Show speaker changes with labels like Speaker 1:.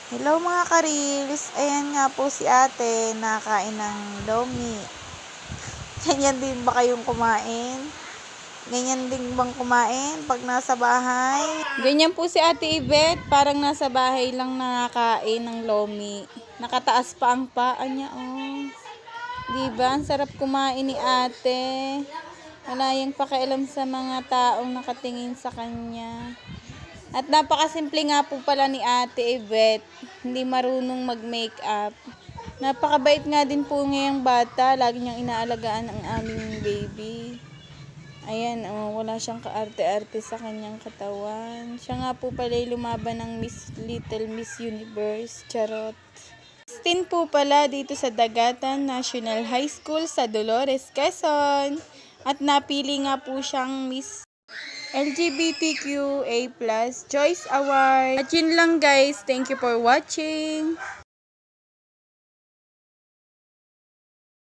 Speaker 1: Hello mga ka-reels, ayan nga po si ate nakain ng lomi. Ganyan din ba kayong kumain? Ganyan din bang kumain pag nasa bahay? Ganyan po si ate Yvette, parang nasa bahay lang nakakain ng lomi. Nakataas pa ang paa niya, oh. Diba? Ang sarap kumain ni ate. Wala yung pakialam sa mga taong nakatingin sa kanya. At napakasimple nga po pala ni Ate Yvette, hindi marunong mag-makeup. Napakabait nga din po ngayong bata, lagi niyang inaalagaan ang aming baby. Ayan, oh, wala siyang kaarte-arte sa kanyang katawan. Siya nga po pala lumaban ng Little Miss Universe, charot. 16 po pala dito sa Dagatan National High School sa Dolores, Quezon. At napili nga po siyang Miss LGBTQA+ Choice Award. At yun lang guys. Thank you for watching.